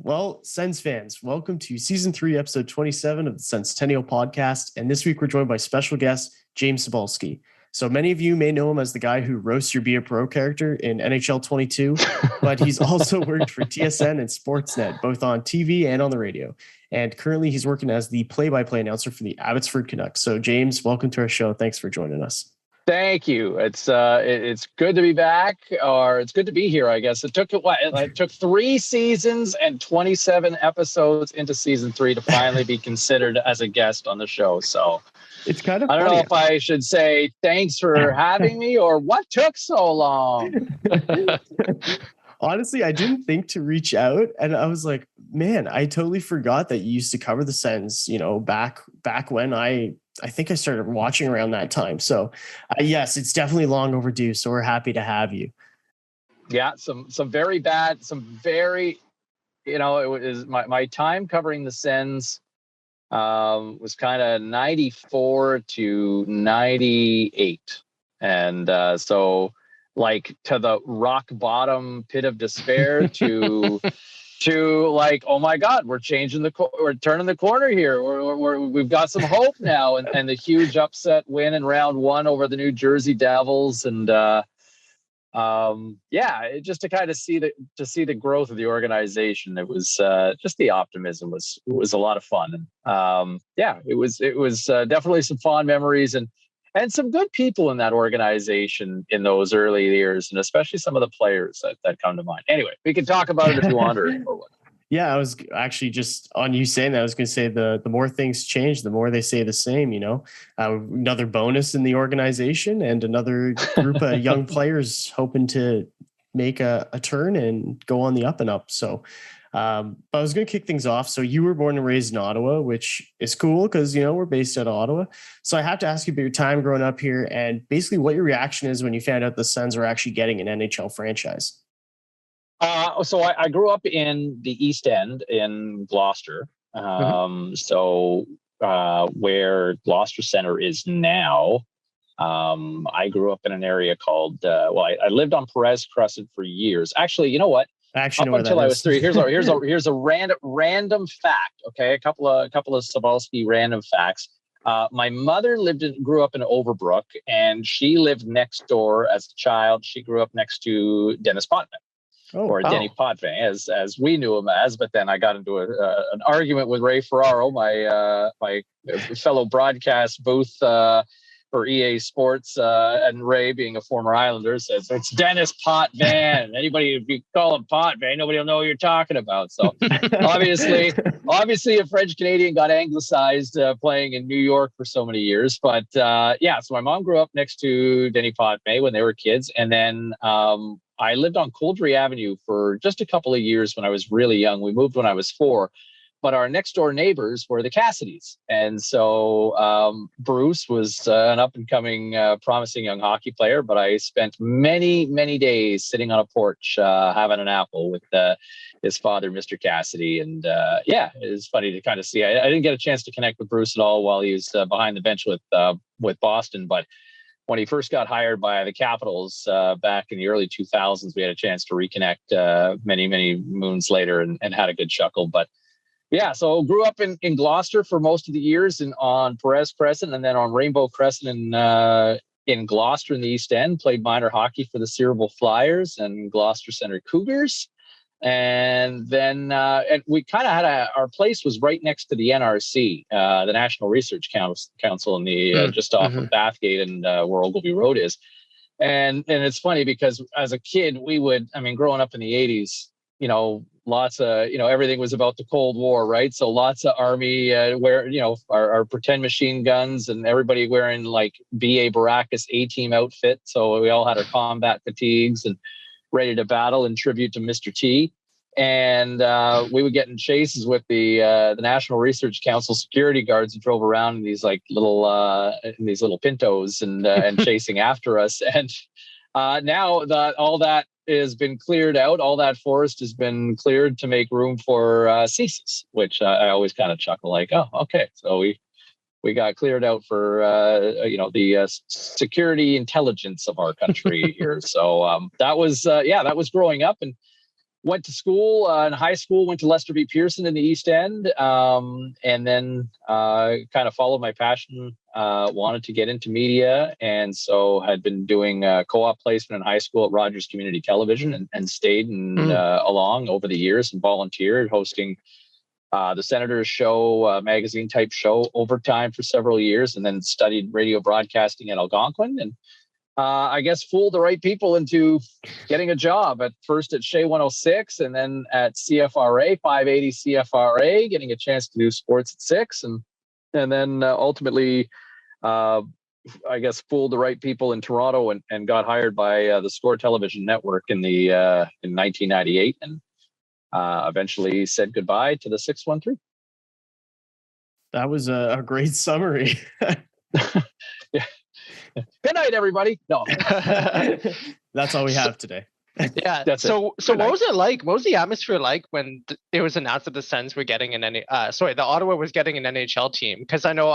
Well, Sens fans, welcome to season 3, episode 27 of the Centennial podcast. And this week we're joined by special guest James Cybulski. So many of you may know him as the guy who roasts your Be a Pro character in NHL 22, but he's also worked for TSN and Sportsnet, both on TV and on the radio. And currently he's working as the play-by-play announcer for the Abbotsford Canucks. So James, welcome to our show. Thanks for joining us. Thank you. It's good to be back, or it's good to be here, I guess. It took 3 seasons and 27 episodes into season 3 to finally be considered as a guest on the show. So it's kind of I don't know if I should say thanks for having me or what took so long. Honestly, I didn't think to reach out, and I was like, man, I totally forgot that you used to cover the Sens, back when I think I started watching around that time. So yes, it's definitely long overdue. So we're happy to have you. Yeah. Some very, it was my time covering the Sens was kind of 94 to 98. And so like to the rock bottom pit of despair to like, oh my God, we're turning the corner here. We've got some hope now. And the huge upset win in round 1 over the New Jersey Devils. And just to kind of see the growth of the organization. It was just the optimism was a lot of fun. And it was definitely some fond memories and some good people in that organization in those early years, and especially some of the players that come to mind. Anyway, we can talk about it if you want or what. Yeah, I was actually just on you saying that. I was going to say the more things change, the more they say the same, another bonus in the organization and another group of young players hoping to make a turn and go on the up and up. So I was going to kick things off. So you were born and raised in Ottawa, which is cool because, we're based out of Ottawa. So I have to ask you about your time growing up here and basically what your reaction is when you found out the Sens are actually getting an NHL franchise. So I grew up in the East End in Gloucester. Where Gloucester Center is now. I grew up in an area called, I lived on Perez Crescent for years. Actually, you know what? Up until I was 3. Here's a random fact. Okay, a couple of Cybulski random facts. My mother grew up in Overbrook, and she lived next door as a child. She grew up next to Dennis Potvin, Denny Potvin, as we knew him as. But then I got into an argument with Ray Ferraro, my fellow broadcast booth. For EA Sports, and Ray, being a former Islander, says it's Dennis Potvin. Anybody, if you call him Potvin, nobody will know what you're talking about. So obviously a French Canadian got anglicized playing in New York for so many years. But so my mom grew up next to Denny Potvin when they were kids. And then I lived on Coldry Avenue for just a couple of years when I was really young. We moved when I was 4. But our next door neighbors were the Cassidys. And so Bruce was an up and coming, promising young hockey player. But I spent many, many days sitting on a porch having an apple with his father, Mr. Cassidy. And it was funny to kind of see. I didn't get a chance to connect with Bruce at all while he was behind the bench with Boston. But when he first got hired by the Capitals back in the early 2000s, we had a chance to reconnect many, many moons later and had a good chuckle. But yeah, so grew up in Gloucester for most of the years on Perez Crescent and then on Rainbow Crescent in Gloucester in the East End. Played minor hockey for the Cerebral Flyers and Gloucester Center Cougars. And then and we kind of had our place was right next to the NRC, the National Research Council in the just off of Bathgate and where Ogilvy Road is. And it's funny because as a kid, growing up in the 80s, lots of, everything was about the Cold War, right? So lots of Army our pretend machine guns and everybody wearing like B.A. Baracus A-team outfit. So we all had our combat fatigues and ready to battle in tribute to Mr. T. And we would get in chases with the National Research Council security guards who drove around in these like little Pintos and chasing after us. And now that all that has been cleared out, all that forest has been cleared to make room for CSIS, which I always kind of chuckle like, oh, okay, so we got cleared out for the security intelligence of our country here. So that was growing up, and went to school in high school, went to Lester B. Pearson in the East End, and then kind of followed my passion, wanted to get into media. And so had been doing co-op placement in high school at Rogers Community Television and stayed along over the years and volunteered hosting the Senators show, magazine type show overtime for several years, and then studied radio broadcasting at Algonquin. And I guess fooled the right people into getting a job at first at Shea 106 and then at CFRA, 580 CFRA, getting a chance to do sports at 6. And then ultimately, I guess, fooled the right people in Toronto and got hired by the Score Television Network in 1998 and eventually said goodbye to the 613. That was a great summary. Yeah. Good night, everybody. No, that's all we have today. Yeah. So what was it like? What was the atmosphere like when it was announced that the Sens were getting the Ottawa was getting an NHL team? Because I know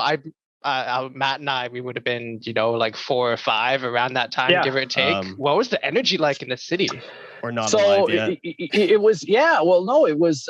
Matt and I, we would have been, like 4 or 5 around that time, give or take. What was the energy like in the city? Or not alive yet? It was, yeah. Well, no, it was,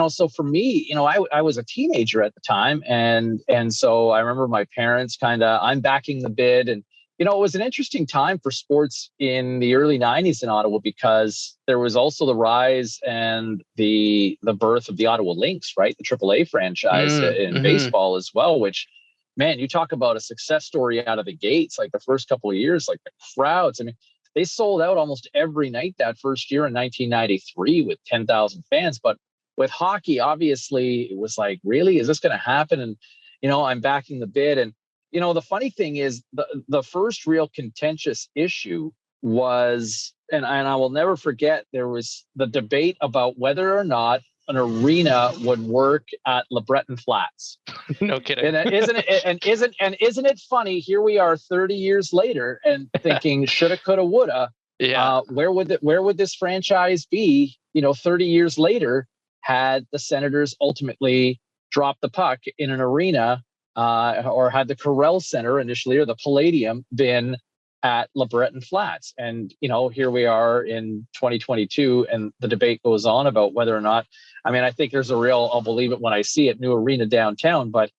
so for me, I was a teenager at the time. And so I remember my parents I'm backing the bid. And, it was an interesting time for sports in the early 90s in Ottawa because there was also the rise and the birth of the Ottawa Lynx, right? The AAA franchise in baseball as well, which, man, you talk about a success story out of the gates, like the first couple of years, like the crowds. I mean, they sold out almost every night that first year in 1993 with 10,000 fans. But with hockey, obviously, it was like, really, is this going to happen? And, I'm backing the bid. And, the funny thing is the first real contentious issue was, and I will never forget, there was the debate about whether or not an arena would work at LeBreton Flats. No kidding. And isn't it funny? Here we are 30 years later and thinking shoulda, coulda, woulda. Yeah. Where would this franchise be, 30 years later had the Senators ultimately dropped the puck in an arena or had the Corel Center initially or the Palladium been at LeBreton Flats? And, here we are in 2022 and the debate goes on about whether or not, I think there's a real, I'll believe it when I see it, new arena downtown. But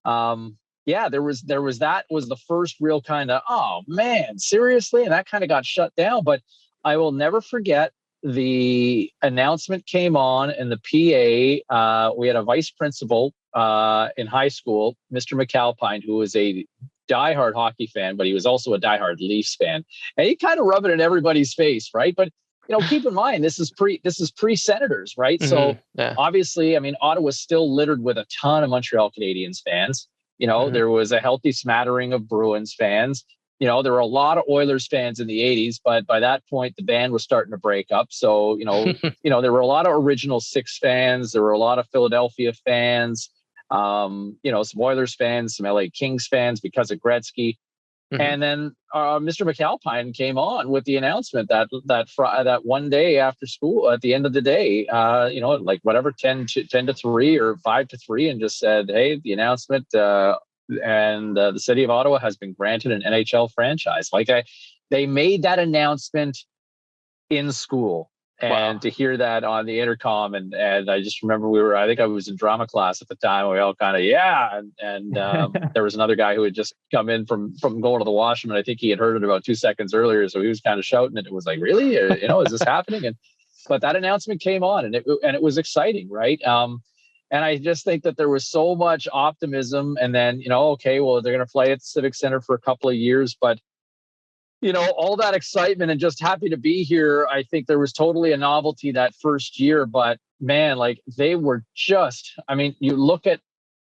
there was that was the first real kind of, oh man, seriously? And that kind of got shut down. But I will never forget the announcement came on in the PA. We had a vice principal in high school, Mr. McAlpine, who was a diehard hockey fan, but he was also a diehard Leafs fan. And he kind of rubbed it in everybody's face, right? But keep in mind, this is pre-Senators, right? So obviously, Ottawa's still littered with a ton of Montreal Canadiens fans. There was a healthy smattering of Bruins fans. There were a lot of Oilers fans in the 80s, but by that point, the band was starting to break up. So, there were a lot of Original Six fans. There were a lot of Philadelphia fans, some Oilers fans, some LA Kings fans because of Gretzky. Mm-hmm. And then Mr. McAlpine came on with the announcement that one day after school, at the end of the day, like whatever, 10 to 3 or 5 to 3, and just said, hey, the announcement and the city of Ottawa has been granted an NHL franchise. They made that announcement in school. And to hear that on the intercom, and I just remember I think I was in drama class at the time. We all kind of, and there was another guy who had just come in from going to the washroom, and I think he had heard it about 2 seconds earlier, so he was kind of shouting it. It was like, really, is this happening? But that announcement came on, and it was exciting, right? And I just think that there was so much optimism, and then okay, well, they're going to play at the Civic Center for a couple of years, but all that excitement and just happy to be here. I think there was totally a novelty that first year, but man, they were just, you look at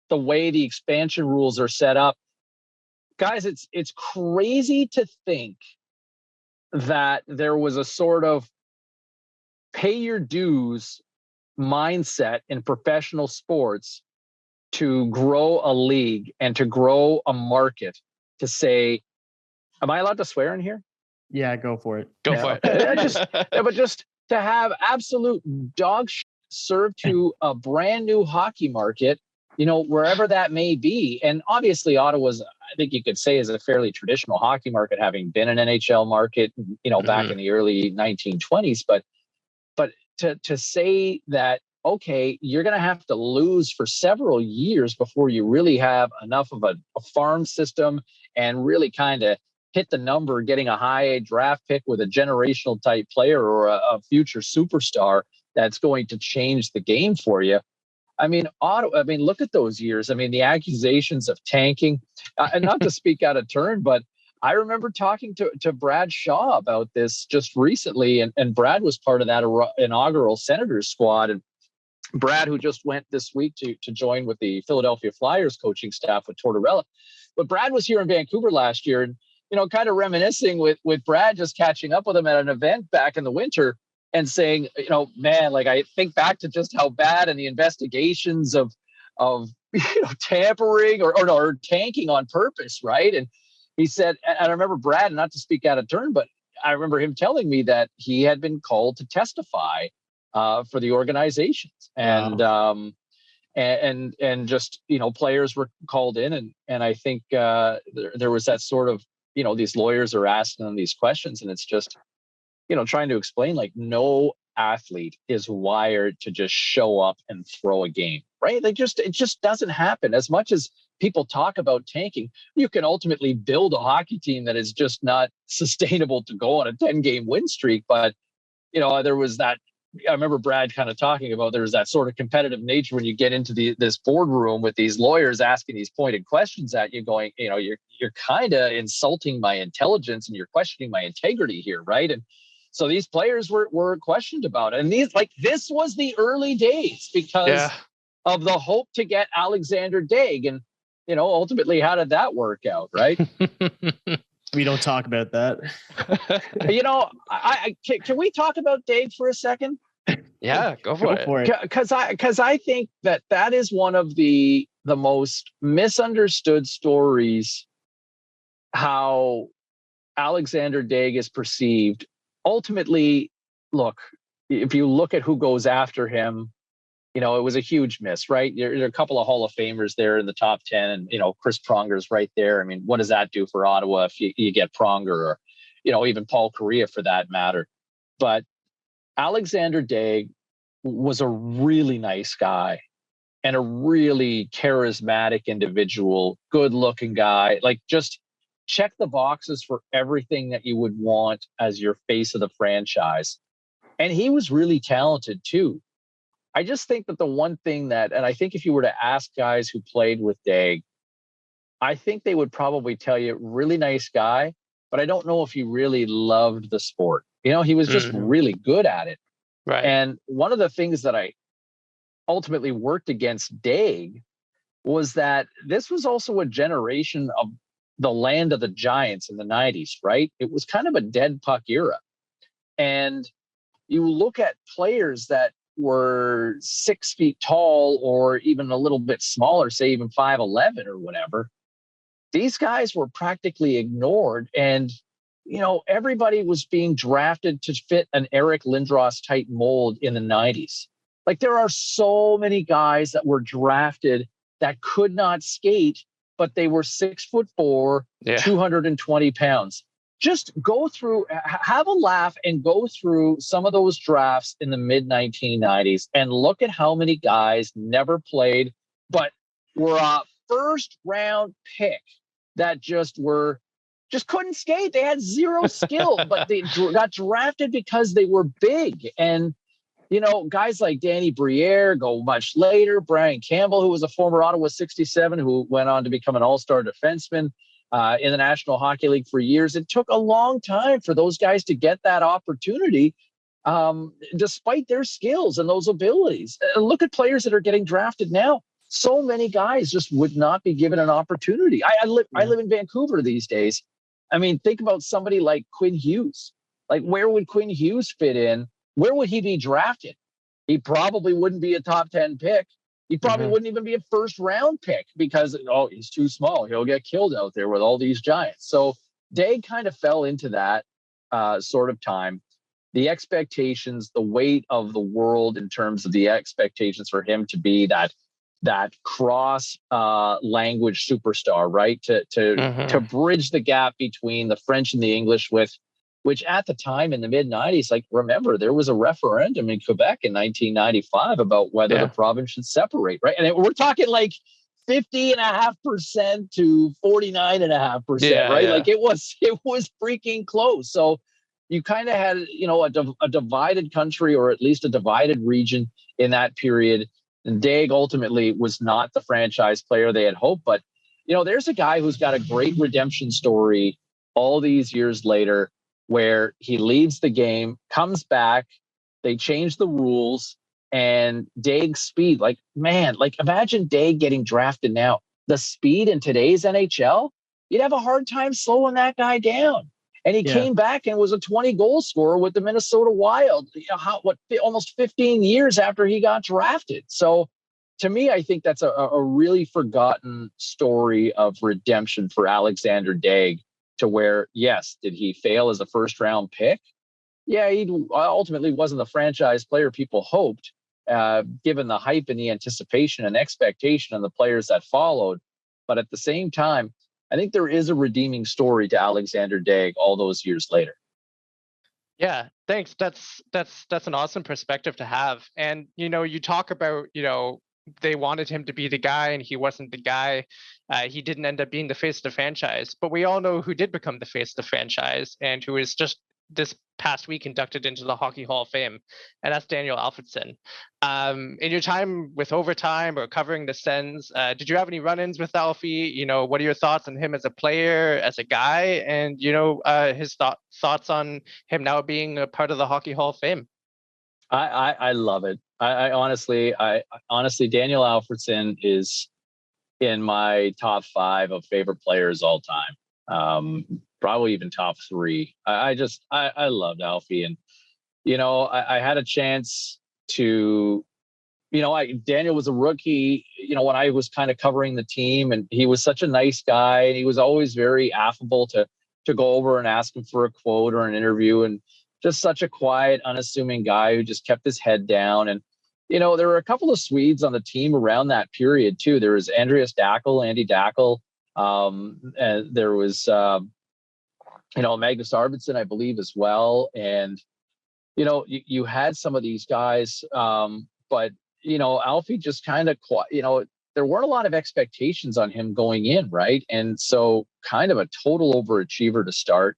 the way the expansion rules are set up, guys, it's crazy to think that there was a sort of pay your dues mindset in professional sports to grow a league and to grow a market, to say, am I allowed to swear in here? Yeah, go for it. Go for it. But just to have absolute dog shit served to a brand new hockey market, wherever that may be. And obviously Ottawa's, I think you could say, is a fairly traditional hockey market, having been an NHL market, back in the early 1920s. But to say that, okay, you're going to have to lose for several years before you really have enough of a farm system and really kind of hit the number, getting a high A draft pick with a generational type player or a future superstar that's going to change the game for you. I mean, look at those years. I mean, the accusations of tanking, and not to speak out of turn, but I remember talking to Brad Shaw about this just recently, and Brad was part of that inaugural Senators squad. And Brad, who just went this week to join with the Philadelphia Flyers coaching staff with Tortorella. But Brad was here in Vancouver last year, and kind of reminiscing with Brad, just catching up with him at an event back in the winter and saying, man, like I think back to just how bad and the investigations of tampering or tanking on purpose, right? And he said, and I remember Brad, not to speak out of turn, but I remember him telling me that he had been called to testify for the organizations, and wow. and just players were called in, and I think there was that sort of these lawyers are asking them these questions, and it's just trying to explain, like, no athlete is wired to just show up and throw a game, right? It just doesn't happen. As much as people talk about tanking, you can ultimately build a hockey team that is just not sustainable to go on a 10-game win streak. But there was that. I remember Brad kind of talking about there's that sort of competitive nature when you get into this boardroom with these lawyers asking these pointed questions at you, going, you're kind of insulting my intelligence and you're questioning my integrity here, right? And so these players were questioned about it. And this was the early days because of the hope to get Alexandre Daigle. And ultimately, how did that work out, right? We don't talk about that. Can we talk about Daigle for a second? Yeah, go for it. Because I think that is one of the most misunderstood stories, how Alexandre Daigle is perceived. Ultimately, look, if you look at who goes after him, it was a huge miss, right? There are a couple of Hall of Famers there in the top 10, and, Chris Pronger's right there. I mean, what does that do for Ottawa if you get Pronger, or, even Paul Kariya for that matter? But Alexandre Daigle was a really nice guy and a really charismatic individual, good-looking guy, like just check the boxes for everything that you would want as your face of the franchise. And he was really talented too. I just think that the one thing that, and I think if you were to ask guys who played with Daigle, I think they would probably tell you, really nice guy, but I don't know if he really loved the sport. He was just really good at it. Right. And one of the things that I ultimately worked against Daigle was that this was also a generation of the land of the giants in the 90s, right? It was kind of a dead puck era. And you look at players that were 6 feet tall or even a little bit smaller, say even 5'11" or whatever, these guys were practically ignored. And, everybody was being drafted to fit an Eric Lindros type mold in the 90s. Like, there are so many guys that were drafted that could not skate, but they were 6'4", 220 pounds. Just go through, have a laugh and go through some of those drafts in the mid 1990s and look at how many guys never played, but were a first round pick that just couldn't skate. They had zero skill, but they got drafted because they were big. And, guys like Danny Briere go much later. Brian Campbell, who was a former Ottawa 67, who went on to become an all-star defenseman in the National Hockey League for years. It took a long time for those guys to get that opportunity, despite their skills and those abilities. Look at players that are getting drafted now. So many guys just would not be given an opportunity. I live in Vancouver these days. I mean, think about somebody like Quinn Hughes. Like, where would Quinn Hughes fit in? Where would he be drafted? He probably wouldn't be a top 10 pick. He probably wouldn't even be a first round pick because, he's too small. He'll get killed out there with all these giants. So Daigle kind of fell into that sort of time. The expectations, the weight of the world in terms of the expectations for him to be that cross language superstar, right? To bridge the gap between the French and the English with which at the time in the mid 90s, like, remember, there was a referendum in Quebec in 1995 about whether the province should separate, right? And we're talking like 50.5% to 49.5%, right? Like it was freaking close. So you kind of had, a divided country, or at least a divided region in that period. And Daigle ultimately was not the franchise player they had hoped. But, there's a guy who's got a great redemption story all these years later, where he leaves the game, comes back, they change the rules, and Daigle's speed, imagine Daigle getting drafted now. The speed in today's NHL, you'd have a hard time slowing that guy down. And he came back and was a 20-goal scorer with the Minnesota Wild, almost 15 years after he got drafted. So to me, I think that's a really forgotten story of redemption for Alexandre Daigle, to where, yes, did he fail as a first-round pick? Yeah, he ultimately wasn't the franchise player people hoped, given the hype and the anticipation and expectation of the players that followed. But at the same time, I think there is a redeeming story to Alexandre Daigle all those years later. Yeah, thanks. That's an awesome perspective to have. And, you talk about, they wanted him to be the guy and he wasn't the guy. He didn't end up being the face of the franchise, but we all know who did become the face of the franchise and who is just this past week inducted into the Hockey Hall of Fame, and that's Daniel Alfredsson. In your time with Overtime or covering the Sens, did you have any run-ins with Alfie? What are your thoughts on him as a player, as a guy, and his thoughts on him now being a part of the Hockey Hall of Fame? I love it. I honestly, Daniel Alfredsson is in my top 5 of favorite players all time. Probably even top 3. I loved Alfie, and I had a chance to, Daniel was a rookie, when I was kind of covering the team, and he was such a nice guy, and he was always very affable to go over and ask him for a quote or an interview, and just such a quiet, unassuming guy who just kept his head down. And there were a couple of Swedes on the team around that period too. There was Andy Dackel. And there was Magnus Arvidsson, I believe, as well. And you had some of these guys, but Alfie just kind of there weren't a lot of expectations on him going in, right? And so kind of a total overachiever to start.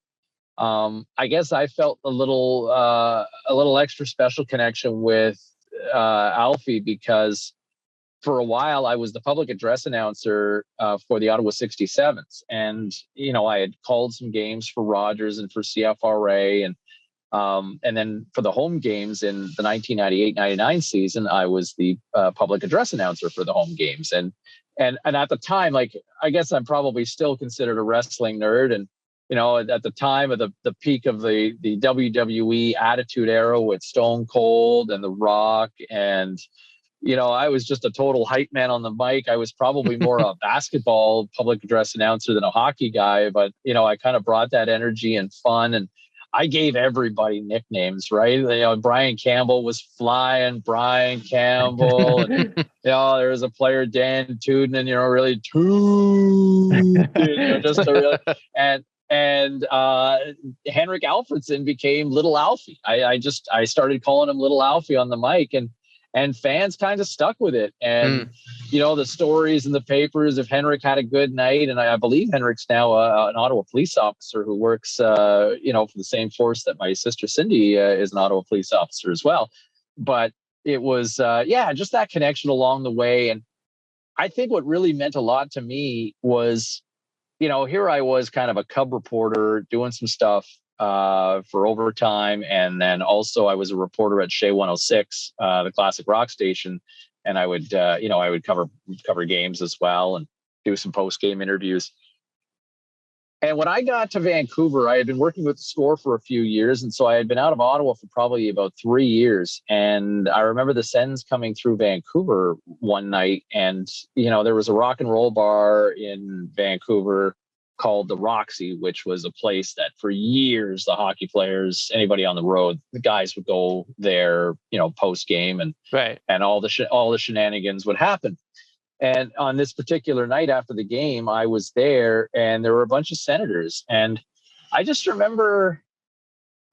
I guess I felt a little extra special connection with Alfie because for a while I was the public address announcer for the Ottawa 67s, and I had called some games for Rogers and for CFRA, and then for the home games in the 1998-99 season, I was the public address announcer for the home games, and at the time, I guess I'm probably still considered a wrestling nerd, and at the time of the peak of the WWE Attitude Era with Stone Cold and The Rock, and I was just a total hype man on the mic. I was probably more a basketball public address announcer than a hockey guy, but I kind of brought that energy and fun, and I gave everybody nicknames, right? Brian Campbell was Flying Brian Campbell, and there was a player, Dan Tuden, and really Tuden, just to really and Henrik Alfredsson became Little Alfie. I started calling him Little Alfie on the mic, and fans kind of stuck with it. And the stories in the papers if Henrik had a good night, and I believe Henrik's now an Ottawa police officer who works for the same force that my sister Cindy is an Ottawa police officer as well. But it was just that connection along the way. And I think what really meant a lot to me was, here I was kind of a Cub reporter doing some stuff for Overtime. And then also I was a reporter at Shea 106, the classic rock station. And I would cover games as well and do some post-game interviews. And when I got to Vancouver, I had been working with the Score for a few years. And so I had been out of Ottawa for probably about 3 years. And I remember the Sens coming through Vancouver one night. And, there was a rock and roll bar in Vancouver called the Roxy, which was a place that for years, the hockey players, anybody on the road, the guys would go there, post game, and all the shenanigans would happen. And on this particular night after the game, I was there, and there were a bunch of Senators. And I just remember,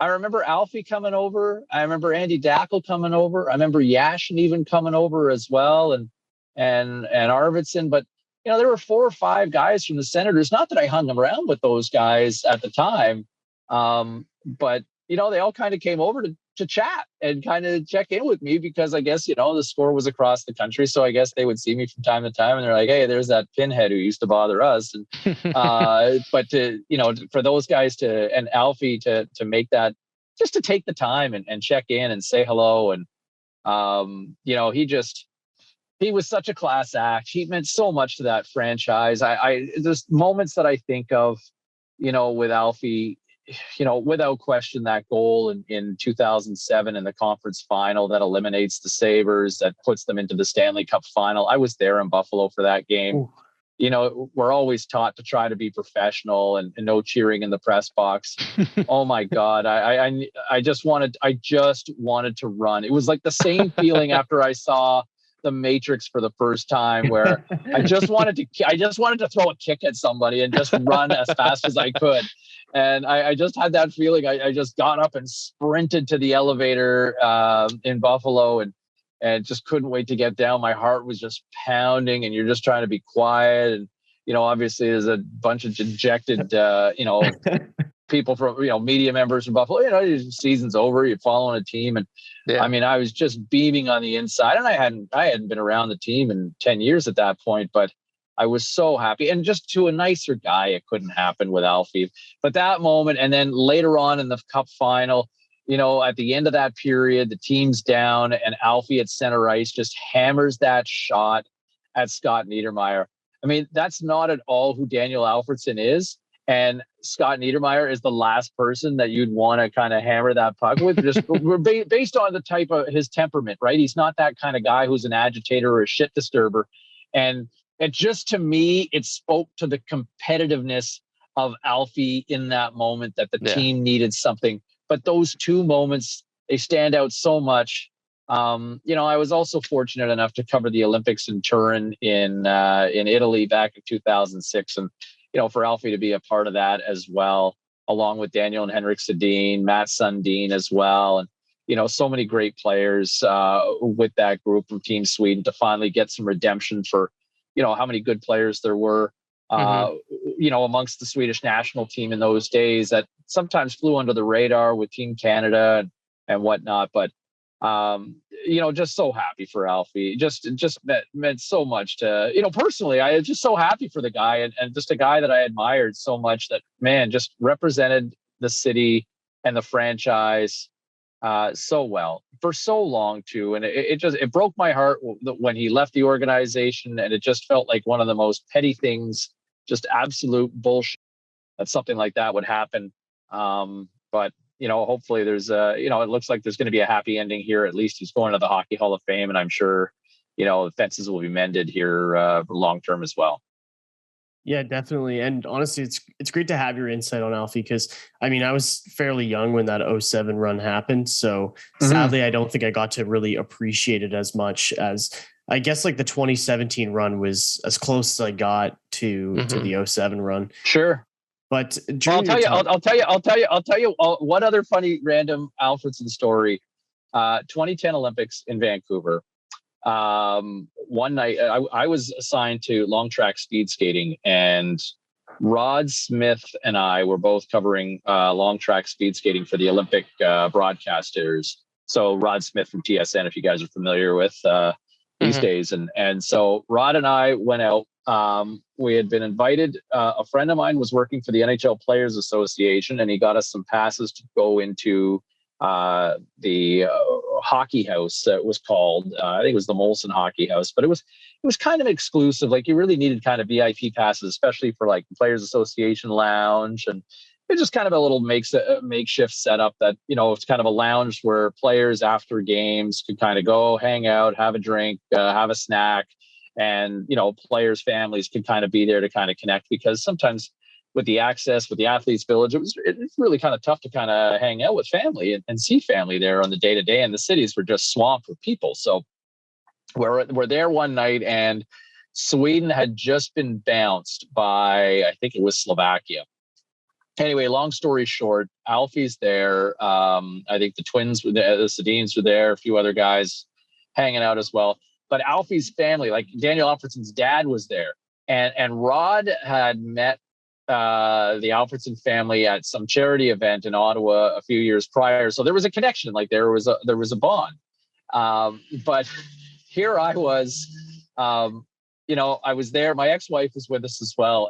I remember Alfie coming over. I remember Andy Daigle coming over. I remember Yashin even coming over as well, and Arvidsson. But there were 4 or 5 guys from the Senators. Not that I hung around with those guys at the time, but they all kind of came over to chat and kind of check in with me because I guess the score was across the country, so I guess they would see me from time to time and they're like, hey, there's that pinhead who used to bother us. And but for those guys and Alfie to make that, just to take the time and check in and say hello, and he was such a class act. He meant so much to that franchise. There's moments that I think of with Alfie, without question, that goal in 2007 in the conference final that eliminates the Sabres, that puts them into the Stanley Cup final. I was there in Buffalo for that game. Ooh. We're always taught to try to be professional and no cheering in the press box. Oh my God. I just wanted to run. It was like the same feeling after I saw The Matrix for the first time, where I just wanted to throw a kick at somebody and just run as fast as I could. And I just had that feeling. I just got up and sprinted to the elevator in Buffalo and just couldn't wait to get down. My heart was just pounding, and you're just trying to be quiet. And, obviously there's a bunch of dejected, people from, media members from Buffalo. Season's over, you're following a team. And yeah. I mean, I was just beaming on the inside, and I hadn't been around the team in 10 years at that point, but I was so happy. And just to a nicer guy, it couldn't happen with Alfie. But that moment, and then later on in the Cup final, at the end of that period, the team's down, and Alfie at center ice just hammers that shot at Scott Niedermayer. I mean, that's not at all who Daniel Alfredsson is. And Scott Niedermayer is the last person that you'd want to kind of hammer that puck with, just based on the type of his temperament, right? He's not that kind of guy who's an agitator or a shit disturber. And it just, to me, it spoke to the competitiveness of Alfie in that moment, that the team needed something. But those 2 moments, they stand out so much. I was also fortunate enough to cover the Olympics in Turin in Italy back in 2006. And, for Alfie to be a part of that as well, along with Daniel and Henrik Sedin, Matt Sundin as well. And, so many great players with that group from Team Sweden, to finally get some redemption for, how many good players there were, amongst the Swedish national team in those days that sometimes flew under the radar with Team Canada and whatnot. But, just so happy for Alfie. Just meant so much to, personally. I was just so happy for the guy, and just a guy that I admired so much, that, man, just represented the city and the franchise so well for so long too. And it broke my heart when he left the organization, and it just felt like one of the most petty things, just absolute bullshit, that something like that would happen. But hopefully there's it looks like there's going to be a happy ending here. At least he's going to the Hockey Hall of Fame, and I'm sure the fences will be mended here long term as well. Yeah, definitely. And honestly, it's great to have your insight on Alfie, because I mean, I was fairly young when that 07 run happened. So sadly, I don't think I got to really appreciate it as much as, I guess, like the 2017 run was as close as I got to the 07 run. Sure. But I'll tell you one other funny random Alfredsson story. 2010 Olympics in Vancouver. One night I was assigned to long track speed skating, and Rod Smith and I were both covering long track speed skating for the Olympic broadcasters. So Rod Smith from TSN, if you guys are familiar with these days. And so Rod and I went out. We had been invited. A friend of mine was working for the NHL Players Association, and he got us some passes to go into the hockey house that was called, I think it was the Molson Hockey House, but it was kind of exclusive. Like, you really needed kind of VIP passes, especially for like the Players Association lounge. And it's just kind of a little makeshift setup that, it's kind of a lounge where players after games could kind of go hang out, have a drink, have a snack. And, players' families could kind of be there to kind of connect, because sometimes with the access, with the Athletes Village, it's really kind of tough to kind of hang out with family and see family there on the day to day. And the cities were just swamped with people. So we're there one night, and Sweden had just been bounced by, I think it was Slovakia. Anyway, long story short, Alfie's there. I think the Twins were there, the Sedins were there, a few other guys hanging out as well. But Alfie's family, like Daniel Alfredsson's dad, was there, and Rod had met the Alfredsson family at some charity event in Ottawa a few years prior. So there was a connection, like there was a bond. But here I was, I was there. My ex-wife was with us as well,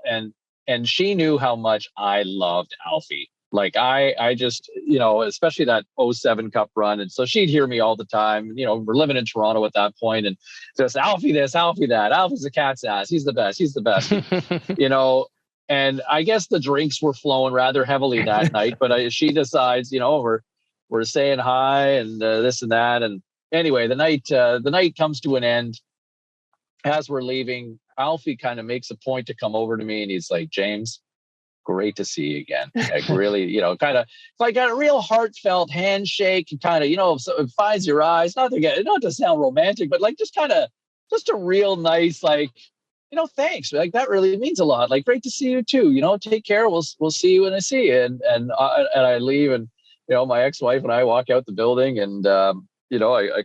and she knew how much I loved Alfie. Like I just, especially that 07 Cup run. And so she'd hear me all the time. We're living in Toronto at that point, and just Alfie this, Alfie that. Alfie's a cat's ass. He's the best. He's the best. And I guess the drinks were flowing rather heavily that night. But she decides, we're saying hi and this and that. And anyway, the night comes to an end. As we're leaving, Alfie kind of makes a point to come over to me, and he's like, "James, great to see you again." Like really, kind of like a real heartfelt handshake, and kind of, so it finds your eyes. Not to sound romantic, but like just a real nice, like, thanks. Like that really means a lot. Like, great to see you too. Take care. We'll see you when I see you. And I leave, and my ex-wife and I walk out the building, and I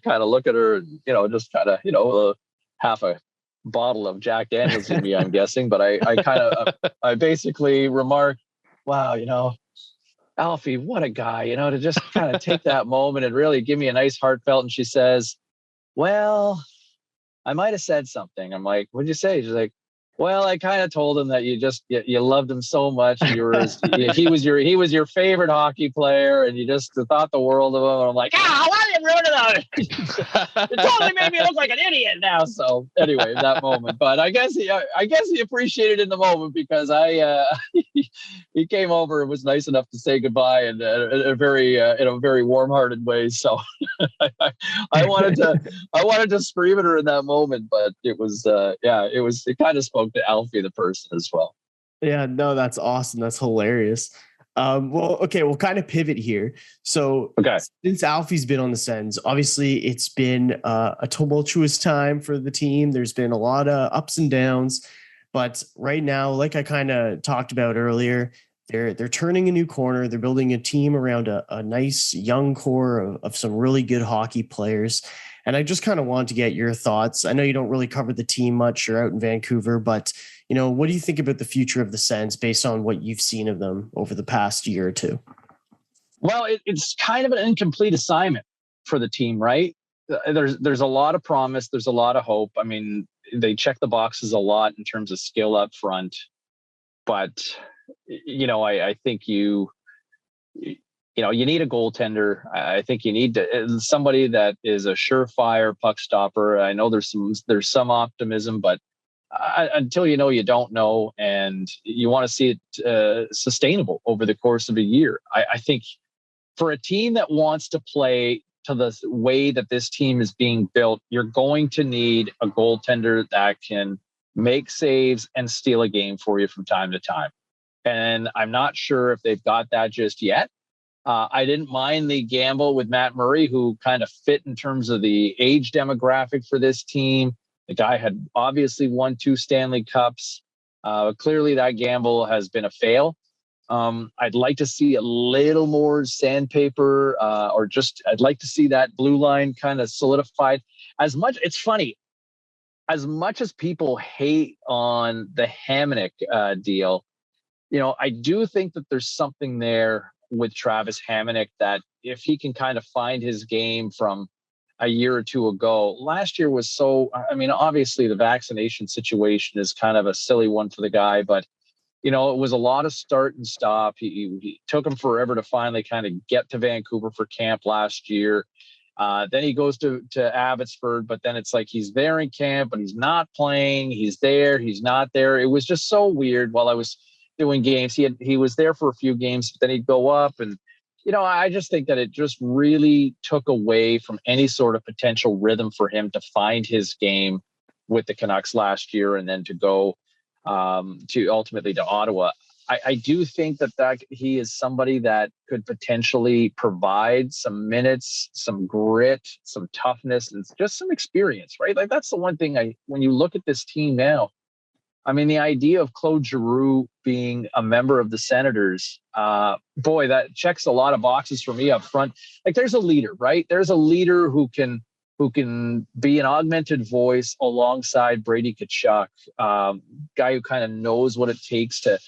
kind of look at her, and just kind of half a bottle of Jack Daniels in me, I'm guessing, but I basically remark, wow, Alfie, what a guy, to just kind of take that moment and really give me a nice heartfelt. And she says, well, I might have said something. I'm like, what'd you say? She's like, well, I kind of told him that you loved him so much. He was your favorite hockey player, and you just thought the world of him. And I'm like, why did you ruin it? It totally made me look like an idiot now. So anyway, that moment. But I guess he appreciated it in the moment, because he came over and was nice enough to say goodbye, and in a very warm-hearted way. So I wanted to scream at her in that moment, but it was it kind of spoke to Alfie the person as well. Yeah, no, that's awesome. That's hilarious. Well, okay, we'll kind of pivot here. So since Alfie's been on the Sens, obviously it's been a tumultuous time for the team. There's been a lot of ups and downs, but right now, like I kind of talked about earlier, they're turning a new corner. They're building a team around a nice young core of some really good hockey players. And I just kind of want to get your thoughts. I know you don't really cover the team much. You're out in Vancouver, but what do you think about the future of the Sens based on what you've seen of them over the past year or two? Well, it's kind of an incomplete assignment for the team, right? There's a lot of promise. There's a lot of hope. I mean, they check the boxes a lot in terms of skill up front, but I think you need a goaltender. I think you need somebody that is a surefire puck stopper. I know there's some optimism, but until you don't know, and you want to see it sustainable over the course of a year. I think for a team that wants to play to the way that this team is being built, you're going to need a goaltender that can make saves and steal a game for you from time to time. And I'm not sure if they've got that just yet. I didn't mind the gamble with Matt Murray, who kind of fit in terms of the age demographic for this team. The guy had obviously won 2 Stanley Cups. Clearly that gamble has been a fail. I'd like to see a little more sandpaper, or just I'd like to see that blue line kind of solidified. It's funny, as much as people hate on the Hamonic deal, I do think that there's something there with Travis Hamonic, that if he can kind of find his game from a year or two ago. Last year was obviously the vaccination situation is kind of a silly one for the guy, but it was a lot of start and stop. He took him forever to finally kind of get to Vancouver for camp last year. Then he goes to Abbotsford, but then it's like he's there in camp, but he's not playing. He's there, he's not there. It was just so weird. While I was doing games, he was there for a few games, but then he'd go up, and I just think that it just really took away from any sort of potential rhythm for him to find his game with the Canucks last year, and then to go to ultimately to Ottawa. I do think that he is somebody that could potentially provide some minutes, some grit, some toughness, and just some experience, right? Like that's the one thing when you look at this team now, I mean, the idea of Claude Giroux being a member of the Senators, boy, that checks a lot of boxes for me up front. Like, there's a leader, right? There's a leader who can be an augmented voice alongside Brady Tkachuk, guy who kind of knows what it takes to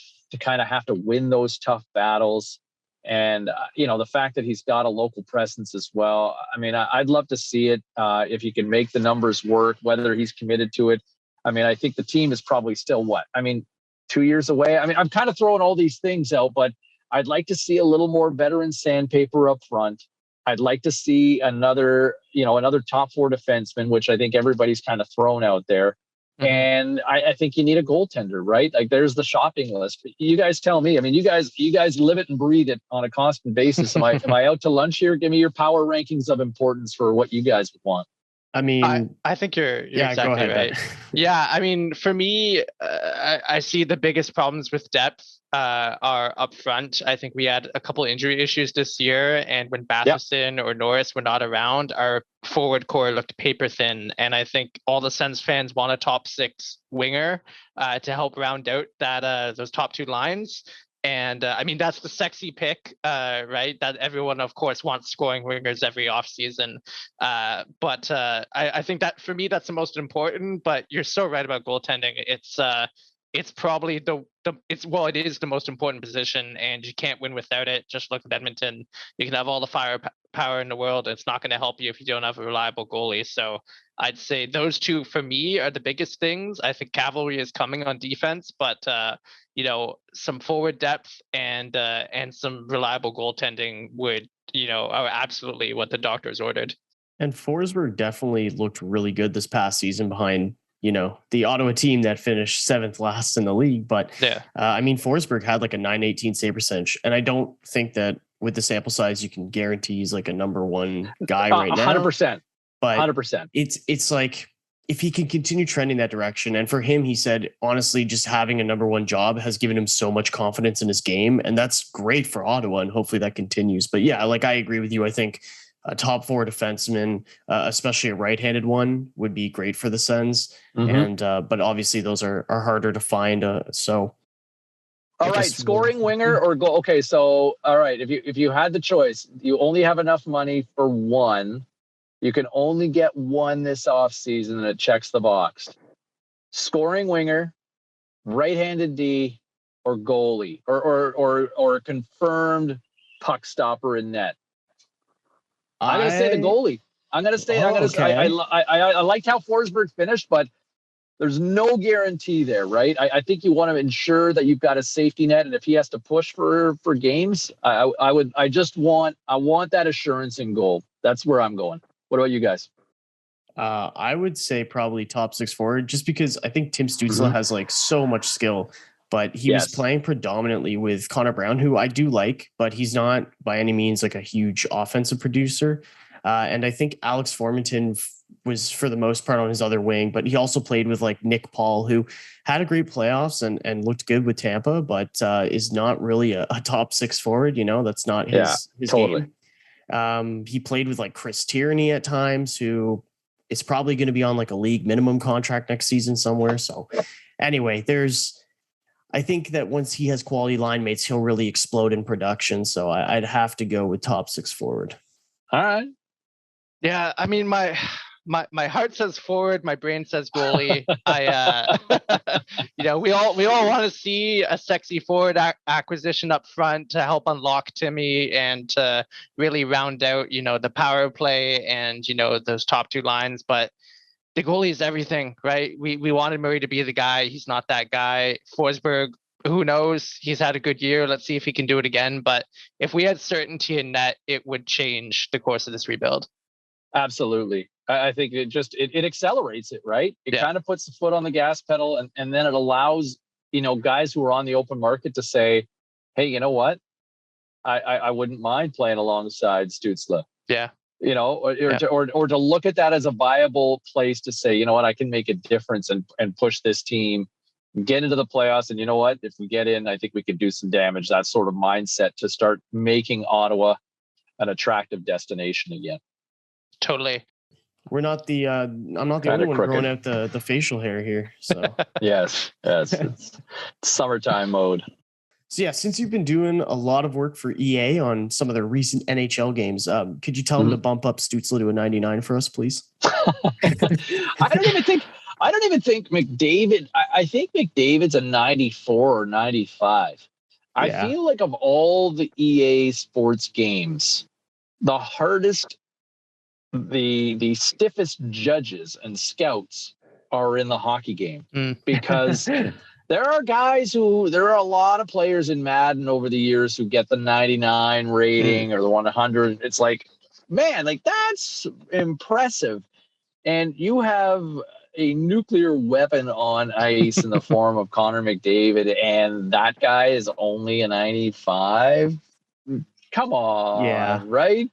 kind of have to win those tough battles. And, the fact that he's got a local presence as well. I mean, I'd love to see it if he can make the numbers work, whether he's committed to it. I mean, I think the team is probably still 2 years away. I mean, I'm kind of throwing all these things out, but I'd like to see a little more veteran sandpaper up front. I'd like to see another top four defenseman, which I think everybody's kind of thrown out there. Mm-hmm. And I think you need a goaltender, right? Like, there's the shopping list. You guys tell me. I mean, you guys live it and breathe it on a constant basis. Am I out to lunch here? Give me your power rankings of importance for what you guys would want. I mean, I think you're exactly right. Yeah, I mean, for me, I see the biggest problems with depth are up front. I think we had a couple injury issues this year, and when Batherson or Norris were not around, our forward core looked paper thin. And I think all the Sens fans want a top six winger to help round out that those top two lines. And I mean, that's the sexy pick, right? That everyone, of course, wants scoring wingers every offseason. But I think that for me, that's the most important. But you're so right about goaltending. It's probably it is the most important position, and you can't win without it. Just look at Edmonton. You can have all the firepower in the world. It's not going to help you if you don't have a reliable goalie. So I'd say those two for me are the biggest things. I think cavalry is coming on defense, but some forward depth and some reliable goaltending are absolutely what the doctors ordered. And Forsberg definitely looked really good this past season behind the Ottawa team that finished seventh last in the league. But I mean, Forsberg had like a .918 save percentage, and I don't think that with the sample size you can guarantee he's like a number one guy right now. 100%. But 100%. It's like, if he can continue trending that direction, and for him, he said, honestly, just having a number one job has given him so much confidence in his game, and that's great for Ottawa, and hopefully that continues. But yeah, like, I agree with you. I think a top four defenseman, especially a right-handed one, would be great for the Sens. Mm-hmm. And but obviously those are harder to find. So all right, scoring winger or goal. Okay, so all right, if you had the choice, you only have enough money for one. You can only get one this offseason, and it checks the box. Scoring winger, right-handed D, or goalie, or confirmed puck stopper in net. I'm going to say the goalie. I liked how Forsberg finished, but there's no guarantee there, right? I think you want to ensure that you've got a safety net, and if he has to push for games, I want that assurance in goal. That's where I'm going. What about you guys? I would say probably top six forward, just because I think Tim Stützle has like so much skill, but he was playing predominantly with Connor Brown, who I do like, but he's not by any means like a huge offensive producer. And I think Alex Formenton was for the most part on his other wing, but he also played with like Nick Paul, who had a great playoffs and looked good with Tampa, but is not really a top six forward. That's not his totally. Game. He played with like Chris Tierney at times, who is probably going to be on like a league minimum contract next season somewhere. So anyway, I think that once he has quality line mates, he'll really explode in production. So I'd have to go with top six forward. All right. Yeah. I mean, my heart says forward. My brain says goalie. We all want to see a sexy forward acquisition up front to help unlock Timmy and to really round out, the power play and, those top two lines. But the goalie is everything, right? We wanted Murray to be the guy. He's not that guy. Forsberg, who knows? He's had a good year. Let's see if he can do it again. But if we had certainty in net, it would change the course of this rebuild. Absolutely. I think it accelerates it, right? It kind of puts the foot on the gas pedal, and then it allows, guys who are on the open market to say, hey, you know what? I wouldn't mind playing alongside Stützle. Yeah. Or to look at that as a viable place to say, you know what, I can make a difference and push this team, get into the playoffs. And you know what, if we get in, I think we could do some damage. That sort of mindset to start making Ottawa an attractive destination again. Totally. We're not the. I'm not the only one growing out the facial hair here. So yes, it's summertime mode. So yeah, since you've been doing a lot of work for EA on some of their recent NHL games, could you tell them to bump up Stützle to a 99 for us, please? I don't even think McDavid. I think McDavid's a 94 or 95. Yeah. I feel like of all the EA sports games, the hardest, the stiffest judges and scouts are in the hockey game because. There are a lot of players in Madden over the years who get the 99 rating or the 100. It's like, man, like that's impressive. And you have a nuclear weapon on ice in the form of Connor McDavid, and that guy is only a 95. Come on, right?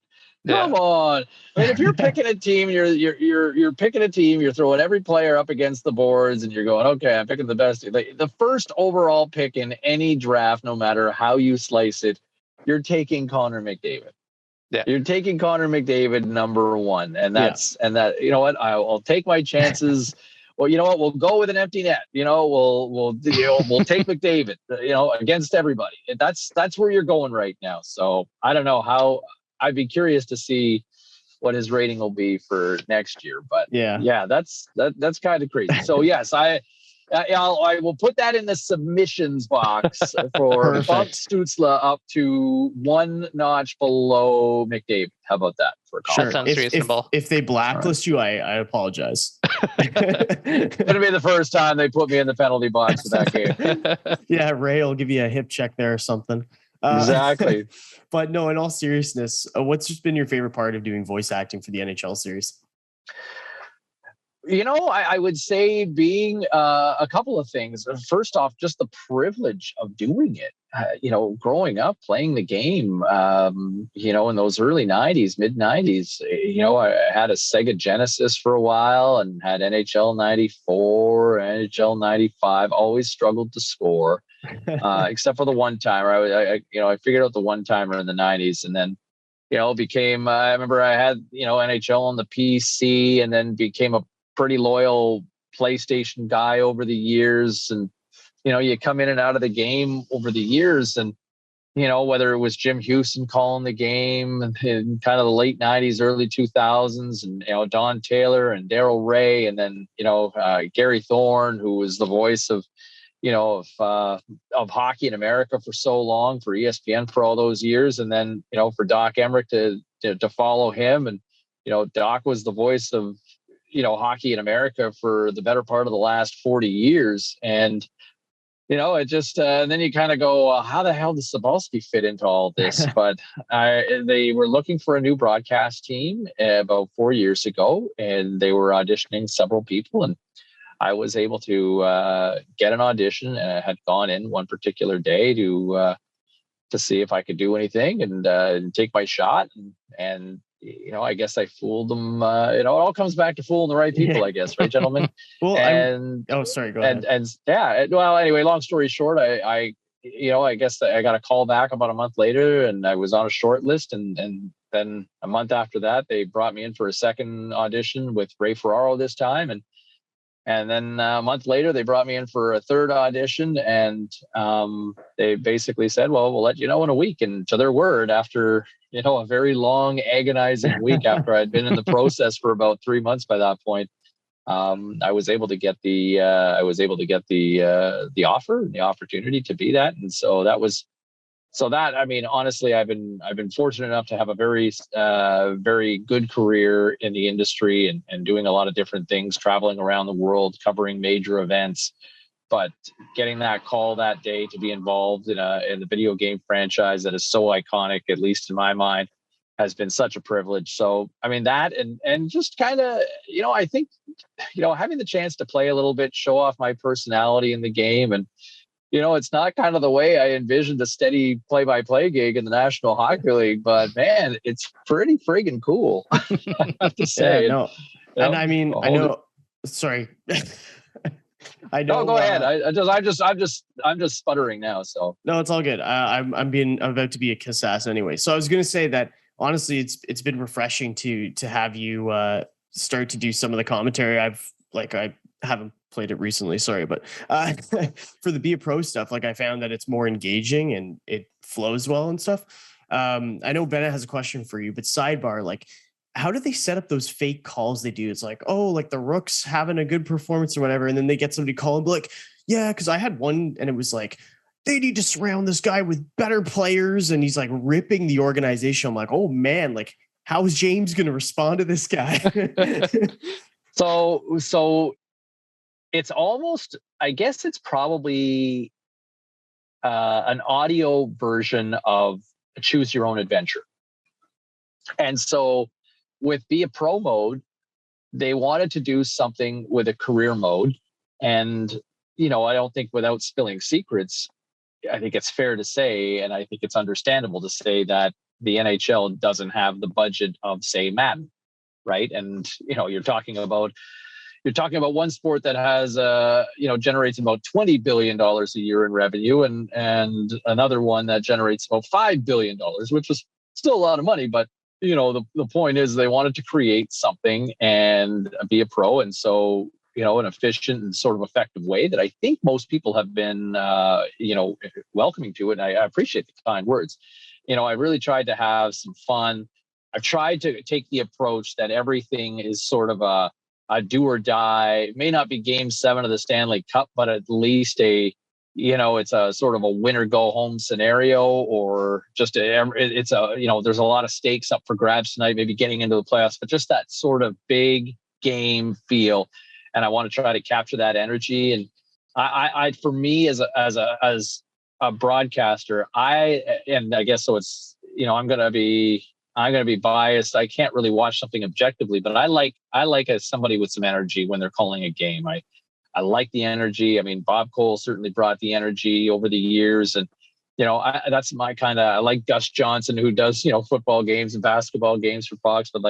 Come on. I mean, if you're picking a team, you're picking a team, you're throwing every player up against the boards and you're going, okay, I'm picking the best. Like, the first overall pick in any draft, no matter how you slice it, you're taking Connor McDavid. Yeah. You're taking Connor McDavid number one. And that, you know what? I'll take my chances. Well, you know what? We'll go with an empty net. We'll take McDavid, against everybody. That's where you're going right now. So I don't know how. I'd be curious to see what his rating will be for next year, but that's kind of crazy. So yes, I will put that in the submissions box for bump Stützle up to one notch below McDavid. How about that for a call? Sure. That sounds reasonable. If they blacklist you, I apologize. It'll be the first time they put me in the penalty box for that game. Yeah, Ray will give you a hip check there or something. Exactly. But no, in all seriousness, what's just been your favorite part of doing voice acting for the NHL series? I would say being a couple of things. First off, just the privilege of doing it. Growing up, playing the game, in those early 90s, mid 90s, I had a Sega Genesis for a while and had NHL 94, NHL 95, always struggled to score. Except for the one timer. I figured out the one timer in the 90s, and then became I remember I had NHL on the PC, and then became a pretty loyal PlayStation guy over the years. And you come in and out of the game over the years, and whether it was Jim Houston calling the game in kind of the late 90s, early 2000s, and Don Taylor and Daryl Ray, and then Gary Thorne, who was the voice of hockey in America for so long, for ESPN for all those years. And then, for Doc Emmerich to follow him. And, Doc was the voice of, hockey in America for the better part of the last 40 years. And, it just, and then you kind of go, how the hell does Cybulski fit into all this? But they were looking for a new broadcast team about 4 years ago, and they were auditioning several people. And I was able to get an audition, and I had gone in one particular day to see if I could do anything and take my shot. And I guess I fooled them. It all comes back to fooling the right people, I guess, right, gentlemen? Well, sorry, go ahead. Well, anyway, long story short, I guess I got a call back about a month later, and I was on a short list, and then a month after that, they brought me in for a second audition with Ray Ferraro this time, and then a month later, they brought me in for a third audition, and they basically said, well, we'll let you know in a week. And to their word, after, a very long, agonizing week after I'd been in the process for about 3 months by that point, I was able to get the offer and the opportunity to be that. And so I mean, honestly, I've been fortunate enough to have a very, very good career in the industry and doing a lot of different things, traveling around the world, covering major events. But getting that call that day to be involved in the video game franchise that is so iconic, at least in my mind, has been such a privilege. So, I mean, that and just kind of, I think, having the chance to play a little bit, show off my personality in the game. And it's not kind of the way I envisioned a steady play-by-play gig in the National Hockey League, but man, it's pretty friggin' cool. I have to say. Yeah, no. And I mean, I know. Sorry, I know. No, go ahead. I'm just sputtering now. So no, it's all good. I'm about to be a kiss ass anyway. So I was going to say that honestly, it's been refreshing to have you start to do some of the commentary. I haven't played it recently, sorry, but for the Be a Pro stuff, like I found that it's more engaging and it flows well and stuff. I know Bennett has a question for you, but sidebar, like, how do they set up those fake calls they do? It's like, oh, like the Rook's having a good performance or whatever, and then they get somebody call and be like, yeah, because I had one and it was like, they need to surround this guy with better players, and he's like ripping the organization. I'm like, oh man, like how is James going to respond to this guy? So it's almost, I guess it's probably an audio version of Choose Your Own Adventure. And so with Be a Pro mode, they wanted to do something with a career mode. And, I don't think, without spilling secrets, I think it's fair to say, and I think it's understandable to say, that the NHL doesn't have the budget of, say, Madden, right? And, you're talking about one sport that has, generates about $20 billion a year in revenue, and another one that generates about $5 billion, which was still a lot of money. But, the point is they wanted to create something and Be a Pro. And so, an efficient and sort of effective way that I think most people have been, welcoming to it. And I appreciate the kind words. I really tried to have some fun. I've tried to take the approach that everything is sort of a do or die. It may not be Game 7 of the Stanley Cup, but at least it's a sort of a winner go home scenario, or just there's a lot of stakes up for grabs tonight, maybe getting into the playoffs, but just that sort of big game feel. And I want to try to capture that energy. And I for me as a broadcaster, I guess so. It's I'm gonna be biased. I can't really watch something objectively, but I like as somebody with some energy when they're calling a game. I like the energy. I mean, Bob Cole certainly brought the energy over the years, and that's my kind of. I like Gus Johnson, who does football games and basketball games for Fox. But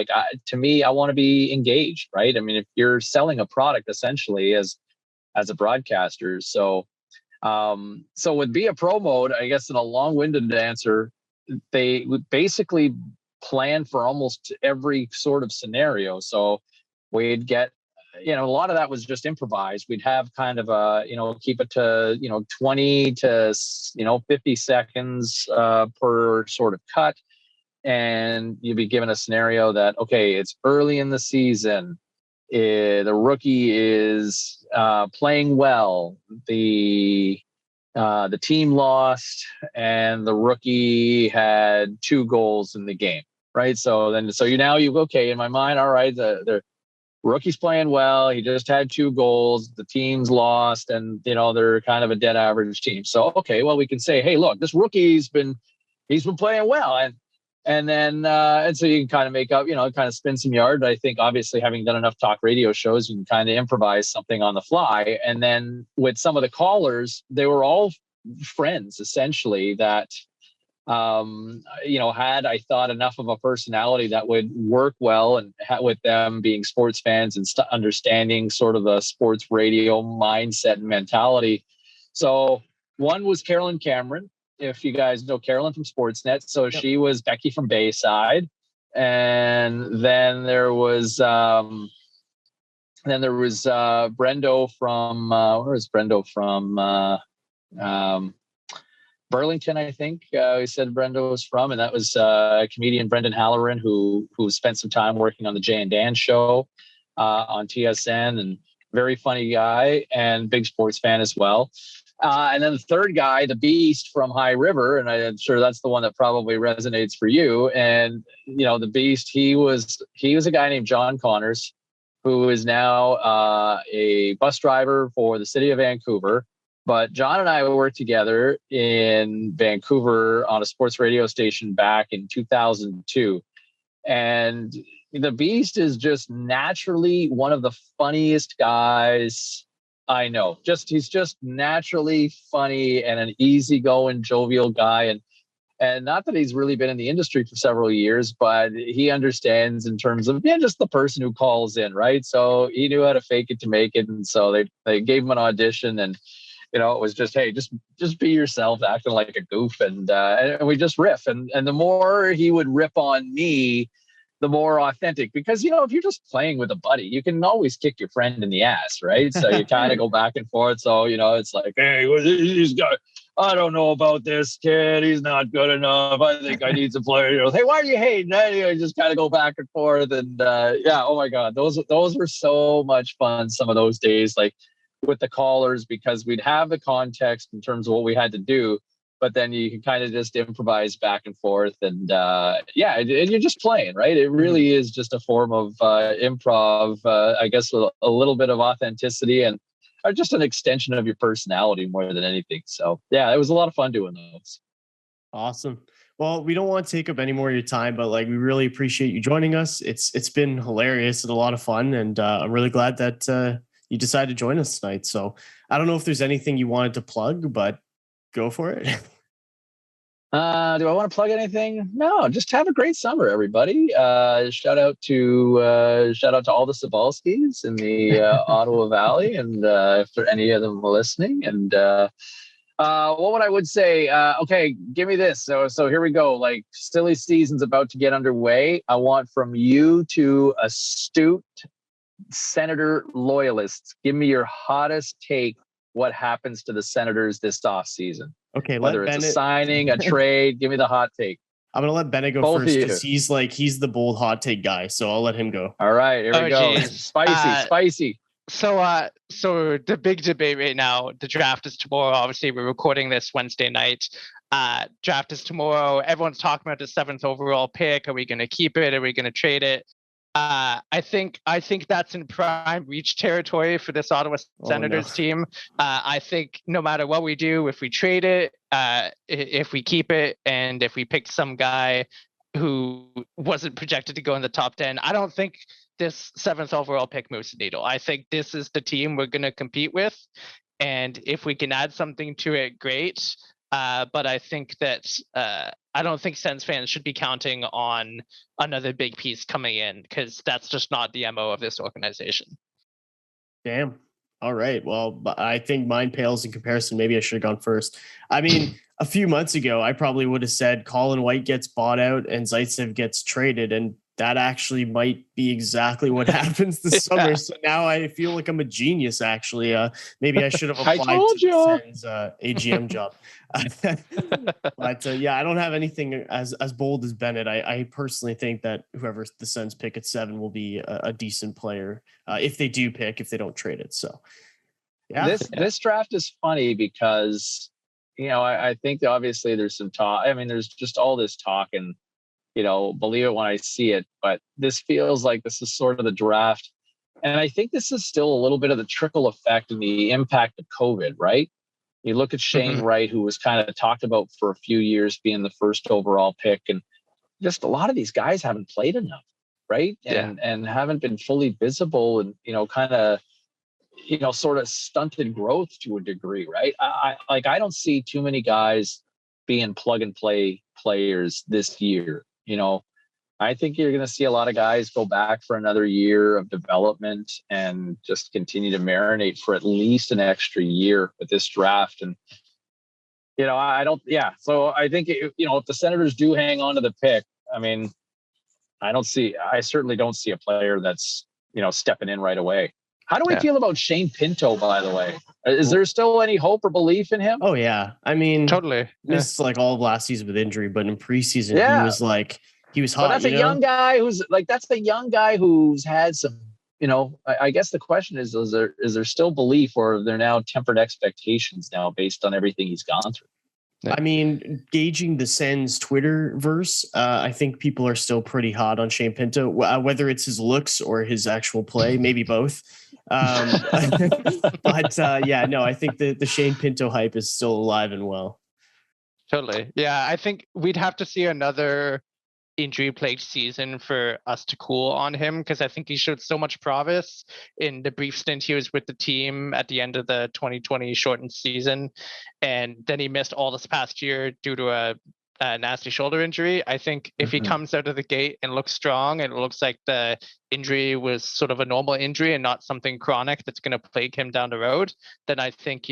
to me, I want to be engaged, right? I mean, if you're selling a product essentially as a broadcaster, so with Be a Pro mode, I guess in a long-winded answer, they would basically plan for almost every sort of scenario. So we'd get, a lot of that was just improvised. We'd have kind of keep it to, 20 to, 50 seconds per sort of cut. And you'd be given a scenario that, okay, it's early in the season. The rookie is playing well. The team lost and the rookie had 2 goals in the game, right? So okay, in my mind, all right, the rookie's playing well. He just had 2 goals. The team's lost, and they're kind of a dead average team. So okay, well, we can say, hey, look, this rookie's been playing well, and then and so you can kind of make up, kind of spin some yards. I think obviously having done enough talk radio shows, you can kind of improvise something on the fly. And then with some of the callers, they were all friends essentially that had, I thought, enough of a personality that would work well, and with them being sports fans and understanding sort of the sports radio mindset and mentality. So one was Carolyn Cameron, if you guys know Carolyn from Sportsnet. So yep. She was Becky from Bayside. And then there was Brendo from where is Brendo from? Burlington, I think he said Brendo was from, and that was comedian Brendan Halloran, who spent some time working on the Jay and Dan show on TSN, and very funny guy and big sports fan as well. And then the third guy, the Beast from High River, and I'm sure that's the one that probably resonates for you. And the Beast, he was a guy named John Connors, who is now a bus driver for the city of Vancouver. But John and I worked together in Vancouver on a sports radio station back in 2002. And the Beast is just naturally one of the funniest guys I know. He's just naturally funny and an easygoing, jovial guy. And not that he's really been in the industry for several years, but he understands in terms of just the person who calls in, right? So he knew how to fake it to make it. And so they gave him an audition, and it was just, hey, just be yourself, acting like a goof, and we just riff. And the more he would rip on me, the more authentic, because if you're just playing with a buddy, you can always kick your friend in the ass, right? So you kind of go back and forth. So it's like, hey, I don't know about this kid. He's not good enough. I think I need some players. Hey, why are you hating? I just kind of go back and forth. And oh my God, those were so much fun. Some of those days, like with the callers, because we'd have the context in terms of what we had to do. But then you can kind of just improvise back and forth, and and you're just playing, right? It really is just a form of improv, I guess, with a little bit of authenticity and just an extension of your personality more than anything. So yeah, it was a lot of fun doing those. Awesome. Well, we don't want to take up any more of your time, but we really appreciate you joining us. It's been hilarious and a lot of fun, and I'm really glad that you decided to join us tonight. So I don't know if there's anything you wanted to plug, but go for it. Do I want to plug anything? No, just have a great summer, everybody. Shout out to all the Cybulskis in the Ottawa Valley, and if there any of them listening. And what I would say, okay, give me this. So here we go. Silly season's about to get underway. I want from you two astute Senator loyalists, give me your hottest take. What happens to the Senators this offseason? Okay, whether it's a signing, a trade, give me the hot take. I'm gonna let Bennett go first because he's the bold hot take guy. So I'll let him go. All right, here we go. Geez. Spicy. So the big debate right now, the draft is tomorrow. Obviously, we're recording this Wednesday night. Draft is tomorrow. Everyone's talking about the 7th overall pick. Are we going to keep it? Are we going to trade it? I think that's in prime reach territory for this Ottawa Senators team. I think no matter what we do, if we trade it, if we keep it, and if we pick some guy who wasn't projected to go in the top 10, I don't think this 7th overall pick moves the needle. I think this is the team we're going to compete with. And if we can add something to it, great. But I think that I don't think Sens fans should be counting on another big piece coming in, because that's just not the MO of this organization. Damn. All right. Well, I think mine pales in comparison. Maybe I should have gone first. I mean, a few months ago, I probably would have said Colin White gets bought out and Zaitsev gets traded. And that actually might be exactly what happens this summer. So now I feel like I'm a genius, actually. Maybe I should have applied to the Sens AGM job. But I don't have anything as bold as Bennett. I personally think that whoever the Sens pick at 7 will be a decent player if they do pick, if they don't trade it. So yeah. This draft is funny because, I think obviously there's some talk. I mean, there's just all this talk, and believe it when I see it, but this feels like this is sort of the draft. And I think this is still a little bit of the trickle effect and the impact of COVID, right? You look at Shane Wright, who was kind of talked about for a few years being the first overall pick. And just a lot of these guys haven't played enough, right? Yeah. And haven't been fully visible, and, kind of, sort of stunted growth to a degree, right? I don't see too many guys being plug and play players this year. I think you're going to see a lot of guys go back for another year of development and just continue to marinate for at least an extra year with this draft. And, So I think, if the Senators do hang on to the pick, I mean, I certainly don't see a player that's, stepping in right away. How do we feel about Shane Pinto, by the way? Is there still any hope or belief in him? Oh, yeah. I mean, totally. Missed all of last season with injury, but in preseason, he was hot. But that's a young guy who's had some, I guess the question is there still belief, or are there now tempered expectations now based on everything he's gone through? I mean, gauging the Sens Twitterverse, I think people are still pretty hot on Shane Pinto, whether it's his looks or his actual play, maybe both. But I think the Shane Pinto hype is still alive and well. Totally. Yeah, I think we'd have to see another injury-plagued season for us to cool on him, because I think he showed so much promise in the brief stint he was with the team at the end of the 2020 shortened season, and then he missed all this past year due to a nasty shoulder injury. I think if he comes out of the gate and looks strong, and it looks like the injury was sort of a normal injury and not something chronic that's going to plague him down the road, then I think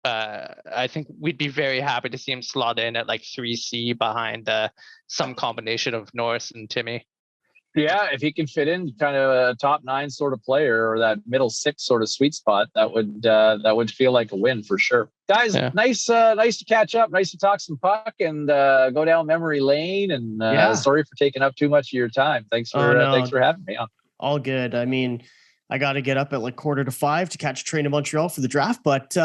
I think we'd be very happy to see him slot in at 3C behind some combination of Norris and Timmy. Yeah, if he can fit in kind of a top 9 sort of player or that middle 6 sort of sweet spot, that would feel like a win for sure. Guys, nice to catch up. Nice to talk some puck and go down memory lane. And sorry for taking up too much of your time. Thanks for having me on. All good. I mean, I got to get up at like 4:45 to catch a train to Montreal for the draft, but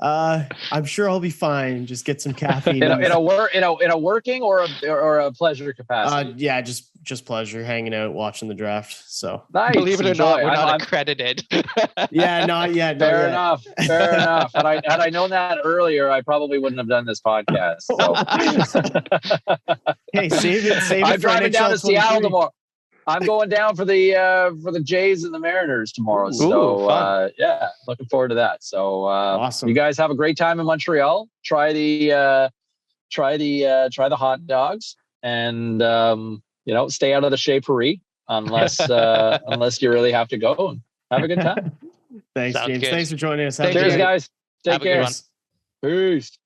I'm sure I'll be fine. Just get some caffeine. in a working or a pleasure capacity. Yeah, just pleasure hanging out, watching the draft. So nice. Believe it or not, we're not accredited. Yeah, not yet. Fair enough. Had I known that earlier, I probably wouldn't have done this podcast. So. Hey, save it. I'm driving down to Seattle tomorrow. I'm going down for the Jays and the Mariners tomorrow. So looking forward to that. So awesome. You guys have a great time in Montreal. Try the hot dogs and stay out of the Chez Paris unless you really have to go, and have a good time. Thanks, James. Good. Thanks for joining us. Cheers, guys. Take care. Peace.